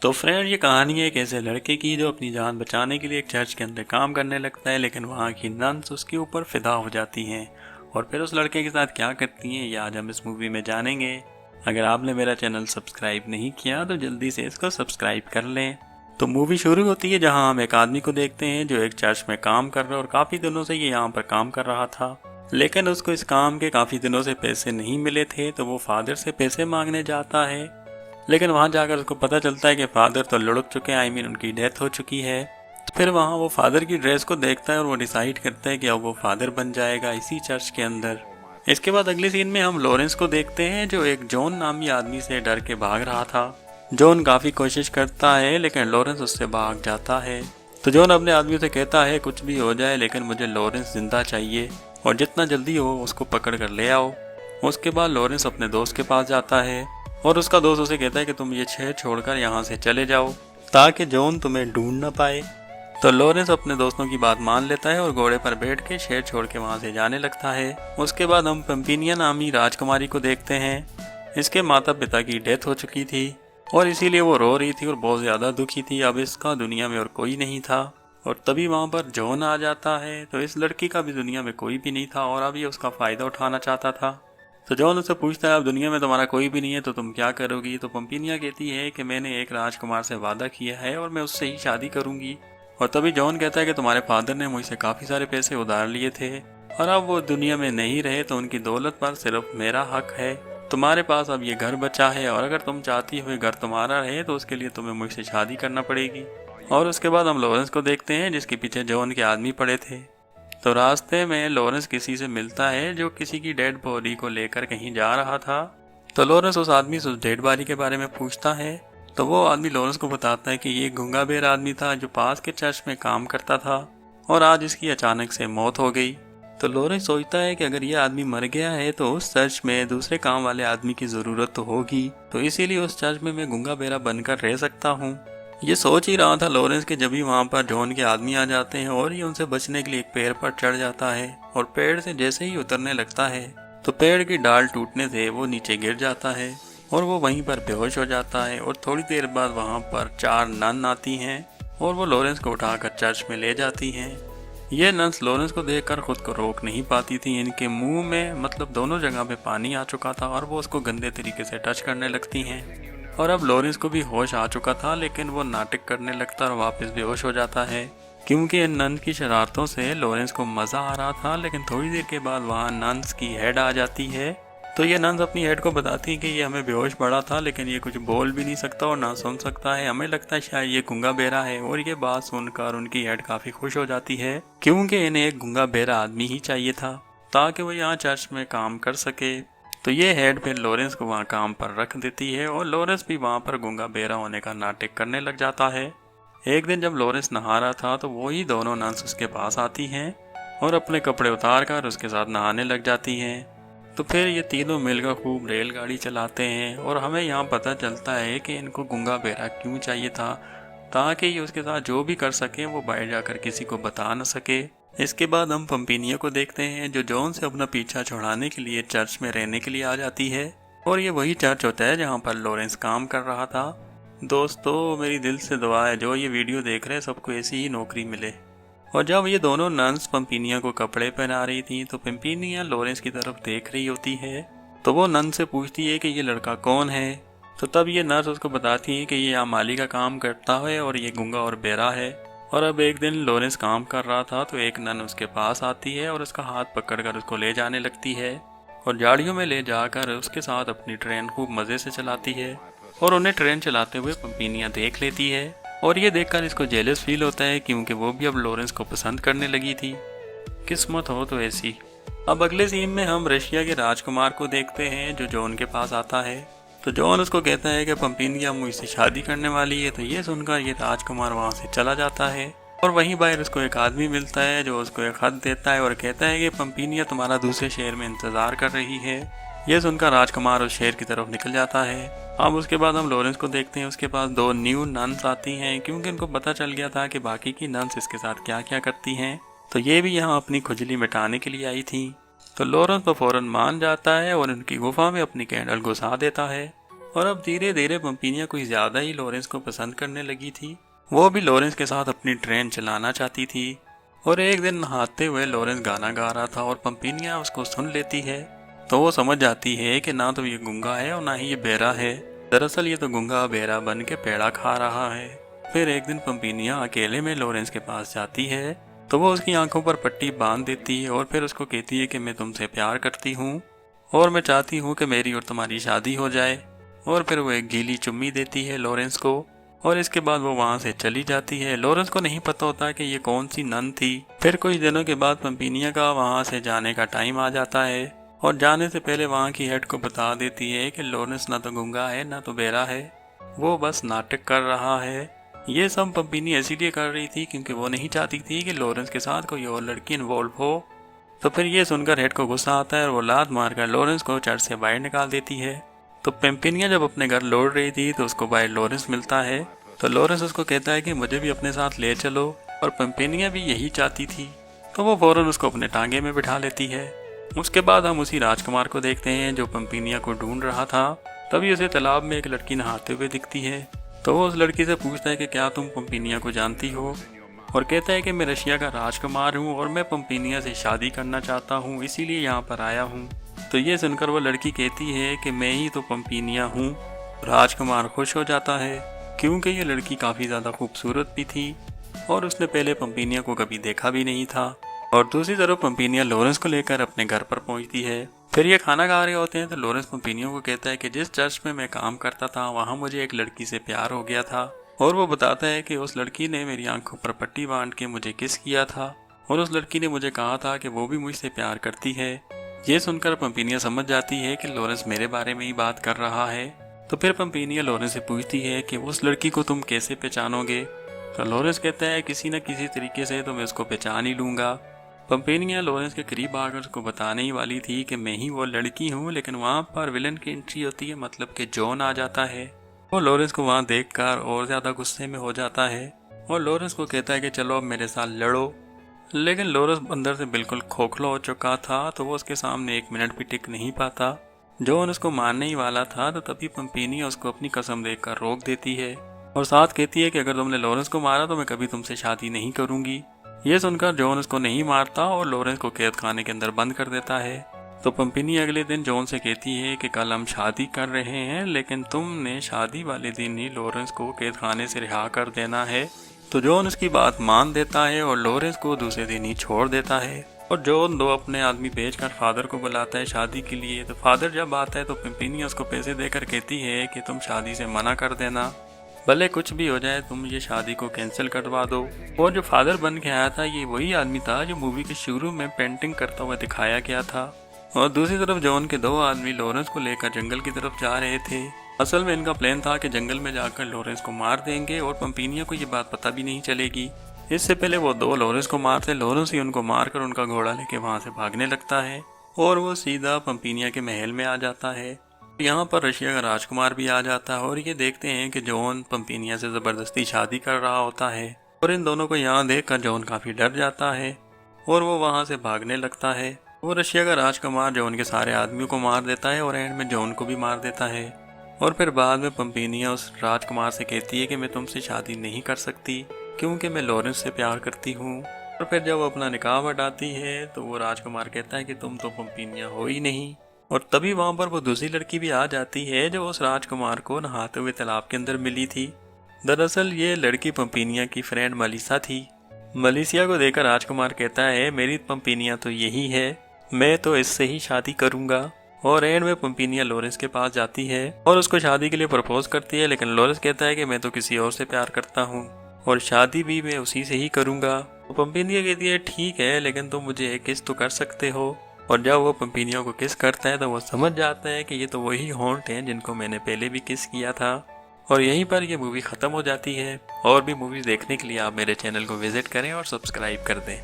तो फ्रेंड, ये कहानी है एक ऐसे लड़के की जो अपनी जान बचाने के लिए एक चर्च के अंदर काम करने लगता है, लेकिन वहाँ की नन्स उसके ऊपर फिदा हो जाती हैं और फिर उस लड़के के साथ क्या करती हैं ये आज हम इस मूवी में जानेंगे। अगर आपने मेरा चैनल सब्सक्राइब नहीं किया तो जल्दी से इसको सब्सक्राइब कर लें। तो मूवी शुरू होती है जहाँ हम एक आदमी को देखते हैं जो एक चर्च में काम कर रहा है और काफ़ी दिनों से ये यहाँ पर काम कर रहा था, लेकिन उसको इस काम के काफ़ी दिनों से पैसे नहीं मिले थे। तो वो फादर से पैसे मांगने जाता है, लेकिन वहाँ जाकर उसको पता चलता है कि फादर तो लुढ़क चुके हैं, उनकी डेथ हो चुकी है। तो फिर वहाँ वो फादर की ड्रेस को देखता है और वो डिसाइड करता है कि अब वो फादर बन जाएगा इसी चर्च के अंदर। इसके बाद अगली सीन में हम लॉरेंस को देखते हैं जो एक जॉन नामी आदमी से डर के भाग रहा था। जॉन काफ़ी कोशिश करता है लेकिन लॉरेंस उससे भाग जाता है। तो जॉन अपने आदमी से कहता है कुछ भी हो जाए लेकिन मुझे लॉरेंस जिंदा चाहिए और जितना जल्दी हो उसको पकड़ कर ले आओ। उसके बाद लॉरेंस अपने दोस्त के पास जाता है और उसका दोस्त उसे कहता है कि तुम ये शहर छोड़कर यहाँ से चले जाओ ताकि जॉन तुम्हें ढूंढ न पाए। तो लॉरेंस अपने दोस्तों की बात मान लेता है और घोड़े पर बैठ के शहर छोड़ के वहाँ से जाने लगता है। उसके बाद हम पंपिनिया नामी राजकुमारी को देखते हैं। इसके माता पिता की डेथ हो चुकी थी और इसीलिए वो रो रही थी और बहुत ज़्यादा दुखी थी। अब इसका दुनिया में और कोई नहीं था और तभी वहाँ पर जॉन आ जाता है। तो इस लड़की का भी दुनिया में कोई भी नहीं था और अब ये उसका फ़ायदा उठाना चाहता था। तो जॉन उससे पूछता है अब दुनिया में तुम्हारा कोई भी नहीं है तो तुम क्या करोगी। तो पंपिनिया कहती है कि मैंने एक राजकुमार से वादा किया है और मैं उससे ही शादी करूंगी। और तभी जॉन कहता है कि तुम्हारे फादर ने मुझसे काफ़ी सारे पैसे उधार लिए थे और अब वो दुनिया में नहीं रहे तो उनकी दौलत पर सिर्फ मेरा हक है। तुम्हारे पास अब ये घर बचा है और अगर तुम चाहती हो घर तुम्हारा रहे तो उसके लिए तुम्हें मुझसे शादी करना पड़ेगी। और उसके बाद हम लॉरेंस को देखते हैं जिसके पीछे जॉन के आदमी पड़े थे। तो रास्ते में लॉरेंस किसी से मिलता है जो किसी की डेड बॉडी को लेकर कहीं जा रहा था। तो लॉरेंस उस आदमी से उस डेड बॉडी के बारे में पूछता है। तो वो आदमी लॉरेंस को बताता है कि ये गूंगा बेर आदमी था जो पास के चर्च में काम करता था और आज इसकी अचानक से मौत हो गई। तो लॉरेंस सोचता है कि अगर ये आदमी मर गया है तो उस चर्च में दूसरे काम वाले आदमी की ज़रूरत तो होगी, तो इसीलिए उस चर्च में मैं गूंगा बेरा बनकर रह सकता हूँ। ये सोच ही रहा था लॉरेंस के जब भी वहाँ पर जॉन के आदमी आ जाते हैं और ये उनसे बचने के लिए एक पेड़ पर चढ़ जाता है और पेड़ से जैसे ही उतरने लगता है तो पेड़ की डाल टूटने से वो नीचे गिर जाता है और वो वहीं पर बेहोश हो जाता है। और थोड़ी देर बाद वहाँ पर 4 नन आती हैं और वो लॉरेंस को उठाकर चर्च में ले जाती हैं। ये नन्स लॉरेंस को देखकर खुद को रोक नहीं पाती थी। इनके मुंह में मतलब दोनों जगह पे पानी आ चुका था और वो उसको गंदे तरीके से टच करने लगती हैं। और अब लॉरेंस को भी होश आ चुका था लेकिन वो नाटक करने लगता और वापस बेहोश हो जाता है क्योंकि इन नन की शरारतों से लॉरेंस को मज़ा आ रहा था। लेकिन थोड़ी देर के बाद वहाँ नन्स की हेड आ जाती है। तो ये नन्स अपनी हेड को बताती है कि ये हमें बेहोश पड़ा था लेकिन ये कुछ बोल भी नहीं सकता और ना सुन सकता है, हमें लगता है शायद ये गूंगा बेरा है। और ये बात सुनकर उनकी हेड काफ़ी खुश हो जाती है क्योंकि इन्हें एक गूंगा बेरा आदमी ही चाहिए था ताकि वो यहाँ चर्च में काम कर सके। तो ये हेड फिर लॉरेंस को वहाँ काम पर रख देती है और लॉरेंस भी वहाँ पर गूंगा बेरा होने का नाटक करने लग जाता है। एक दिन जब लॉरेंस नहा रहा था तो वही दोनों नन्स उसके पास आती हैं और अपने कपड़े उतार कर उसके साथ नहाने लग जाती हैं। तो फिर ये तीनों मिलकर खूब रेलगाड़ी चलाते हैं और हमें यहाँ पता चलता है कि इनको गूंगा बेरा क्यों चाहिए था ताकि ये उसके साथ जो भी कर सके वो बाहर जाकर किसी को बता न सके। इसके बाद हम पंपिनिया को देखते हैं जो जॉन से अपना पीछा छुड़ाने के लिए चर्च में रहने के लिए आ जाती है और ये वही चर्च होता है जहाँ पर लॉरेंस काम कर रहा था। दोस्तों, मेरी दिल से दुआ है जो ये वीडियो देख रहे हैं सबको ऐसी ही नौकरी मिले। और जब ये दोनों नन्स पंपिनिया को कपड़े पहना रही थी तो पंपिनिया लॉरेंस की तरफ देख रही होती है। तो वो नन से पूछती है कि ये लड़का कौन है। तो तब ये नर्स उसको बताती है कि ये यहाँ माली का काम करता है और ये गूंगा और बेरा है। और अब एक दिन लॉरेंस काम कर रहा था तो एक नन उसके पास आती है और उसका हाथ पकड़कर उसको ले जाने लगती है और झाड़ियों में ले जाकर उसके साथ अपनी ट्रेन खूब मज़े से चलाती है। और उन्हें ट्रेन चलाते हुए पंपिनिया देख लेती है और ये देखकर इसको जेलस फील होता है क्योंकि वो भी अब लॉरेंस को पसंद करने लगी थी। किस्मत हो तो ऐसी। अब अगले सीन में हम रशिया के राजकुमार को देखते हैं जो जॉन के पास आता है। तो जॉन उसको कहता है कि पंपिनिया मुझसे शादी करने वाली है। तो ये सुनकर ये राजकुमार वहाँ से चला जाता है और वहीं बाहर उसको एक आदमी मिलता है जो उसको एक खत देता है और कहता है कि पंपिनिया तुम्हारा दूसरे शहर में इंतजार कर रही है। यह सुनकर राजकुमार उस शहर की तरफ निकल जाता है। अब उसके बाद हम लॉरेंस को देखते हैं। उसके पास 2 न्यू नन्स आती हैं क्योंकि उनको पता चल गया था कि बाकी की नन्स इसके साथ क्या क्या करती हैं। तो ये भी यहाँ अपनी खुजली मिटाने के लिए आई थी। तो लॉरेंस तो फौरन मान जाता है और उनकी गुफा में अपनी कैंडल घुसा देता है और अब धीरे धीरे पंपिनिया कुछ ज़्यादा ही लॉरेंस को पसंद करने लगी थी। वो भी लॉरेंस के साथ अपनी ट्रेन चलाना चाहती थी। और एक दिन नहाते हुए लॉरेंस गाना गा रहा था और पंपिनिया उसको सुन लेती है। तो वो समझ जाती है कि ना तो ये गूंगा है और ना ही ये बहरा है। दरअसल ये तो गूंगा बहरा बन के पेड़ा खा रहा है। फिर एक दिन पंपिनिया अकेले में लॉरेंस के पास जाती है तो वो उसकी आंखों पर पट्टी बांध देती है और फिर उसको कहती है कि मैं तुमसे प्यार करती हूँ और मैं चाहती हूँ कि मेरी और तुम्हारी शादी हो जाए। और फिर वो एक गीली चुम्मी देती है लॉरेंस को और इसके बाद वो वहाँ से चली जाती है। लॉरेंस को नहीं पता होता कि ये कौन सी नन थी। फिर कुछ दिनों के बाद पंपिनिया का वहाँ से जाने का टाइम आ जाता है और जाने से पहले वहाँ की हेड को बता देती है कि लॉरेंस ना तो गूंगा है ना तो बहरा है, वो बस नाटक कर रहा है। ये सब पंपिनिया इसीलिए कर रही थी क्योंकि वो नहीं चाहती थी कि लॉरेंस के साथ कोई और लड़की इन्वॉल्व हो। तो फिर ये सुनकर हेड को गुस्सा आता है और वो लात मारकर लॉरेंस को चर्च से बाहर निकाल देती है। तो पंपिनिया जब अपने घर लौट रही थी तो उसको बाहर लॉरेंस मिलता है। तो लॉरेंस उसको कहता है कि मुझे भी अपने साथ ले चलो और पंपिनिया भी यही चाहती थी। तो वो फौरन उसको अपने टांगे में बिठा लेती है। उसके बाद हम उसी राजकुमार को देखते हैं जो पंपिनिया को ढूंढ रहा था। तभी उसे तालाब में एक लड़की नहाते हुए दिखती है। तो वो उस लड़की से पूछता है कि क्या तुम पंपिनिया को जानती हो, और कहता है कि मैं रशिया का राजकुमार हूँ और मैं पंपिनिया से शादी करना चाहता हूँ, इसीलिए यहाँ पर आया हूँ। तो ये सुनकर वो लड़की कहती है कि मैं ही तो पंपिनिया हूँ। राजकुमार खुश हो जाता है क्योंकि ये लड़की काफ़ी ज़्यादा खूबसूरत भी थी और उसने पहले पंपिनिया को कभी देखा भी नहीं था। और दूसरी तरफ पंपिनिया लॉरेंस को लेकर अपने घर पर पहुंचती है। फिर ये खाना खा रहे होते हैं तो लॉरेंस पंपिनिया को कहता है कि जिस चर्च में मैं काम करता था वहाँ मुझे एक लड़की से प्यार हो गया था, और वो बताता है कि उस लड़की ने मेरी आंखों पर पट्टी बांध के मुझे किस किया था और उस लड़की ने मुझे कहा था कि वो भी मुझसे प्यार करती है। ये सुनकर पंपिनिया समझ जाती है कि लॉरेंस मेरे बारे में ही बात कर रहा है। तो फिर पंपिनिया लॉरेंस से पूछती है कि उस लड़की को तुम कैसे पहचानोगे। तो लॉरेंस कहता है किसी न किसी तरीके से तो मैं उसको पहचान ही लूंगा। पंपिनिया लॉरेंस के करीब आकर उसको बताने ही वाली थी कि मैं ही वो लड़की हूँ, लेकिन वहाँ पर विलन की एंट्री होती है, मतलब कि जॉन आ जाता है। वो लॉरेंस को वहाँ देखकर और ज़्यादा गुस्से में हो जाता है और लॉरेंस को कहता है कि चलो अब मेरे साथ लड़ो। लेकिन लॉरेंस अंदर से बिल्कुल खोखला हो चुका था तो वो उसके सामने एक मिनट भी टिक नहीं पाता। जॉन उसको मारने ही वाला था तो तभी पंपिनिया उसको अपनी कसम देकर रोक देती है और साथ कहती है कि अगर तुमने लॉरेंस को मारा तो मैं कभी तुमसे शादी नहीं करूंगी। ये सुनकर जॉन उसको नहीं मारता और लॉरेंस को कैद खाने के अंदर बंद कर देता है। तो पंपिनिया अगले दिन जॉन से कहती है कि कल हम शादी कर रहे हैं, लेकिन तुमने शादी वाले दिन ही लॉरेंस को कैद खाने से रिहा कर देना है। तो जॉन उसकी बात मान देता है और लॉरेंस को दूसरे दिन ही छोड़ देता है। और जॉन दो अपने आदमी भेजकर फादर को बुलाता है शादी के लिए। तो फादर जब आता है तो पंपिनिया उसको पैसे देकर कहती है कि तुम शादी से मना कर देना, भले कुछ भी हो जाए तुम ये शादी को कैंसिल करवा दो। और जो फादर बन के आया था ये वही आदमी था जो मूवी के शुरू में पेंटिंग करता हुआ दिखाया गया था। और दूसरी तरफ जॉन के दो आदमी लॉरेंस को लेकर जंगल की तरफ जा रहे थे। असल में इनका प्लान था कि जंगल में जाकर लॉरेंस को मार देंगे और पंपिनिया को ये बात पता भी नहीं चलेगी। इससे पहले वो दो लॉरेंस को मारते, लॉरेंस ही उनको मारकर उनका घोड़ा लेके वहाँ से भागने लगता है और वो सीधा पंपिनिया के महल में आ जाता है। यहाँ पर रशिया का राजकुमार भी आ जाता है और ये देखते हैं कि जॉन पंपिनिया से जबरदस्ती शादी कर रहा होता है। और इन दोनों को यहाँ देखकर जॉन काफी डर जाता है और वो वहाँ से भागने लगता है। वो रशिया का राजकुमार जॉन के सारे आदमियों को मार देता है और एंड में जॉन को भी मार देता है। और फिर बाद में पंपिनिया उस राजकुमार से कहती है कि मैं तुमसे शादी नहीं कर सकती क्योंकि मैं लॉरेंस से प्यार करती हूँ। और फिर जब वो अपना निकाह हटाती है तो वो राजकुमार कहता है कि तुम तो पंपिनिया हो ही नहीं। और तभी वहाँ पर वो दूसरी लड़की भी आ जाती है जो उस राजकुमार को नहाते हुए तालाब के अंदर मिली थी। दरअसल ये लड़की पंपिनिया की फ्रेंड मलिसा थी। मलिसिया को देखकर राजकुमार कहता है मेरी पंपिनिया तो यही है, मैं तो इससे ही शादी करूंगा। और एंड में पंपिनिया लॉरेंस के पास जाती है और उसको शादी के लिए प्रपोज करती है, लेकिन लॉरेंस कहता है कि मैं तो किसी और से प्यार करता हूँ और शादी भी मैं उसी से ही करूंगा। तो पंपिनिया कहती है ठीक है, लेकिन तुम मुझे एक किस तो कर सकते हो। और जब वो पंपिनिया को किस करता है तो वो समझ जाता है कि ये तो वही हॉन्ट हैं जिनको मैंने पहले भी किस किया था। और यहीं पर ये मूवी ख़त्म हो जाती है। और भी मूवीज़ देखने के लिए आप मेरे चैनल को विजिट करें और सब्सक्राइब कर दें।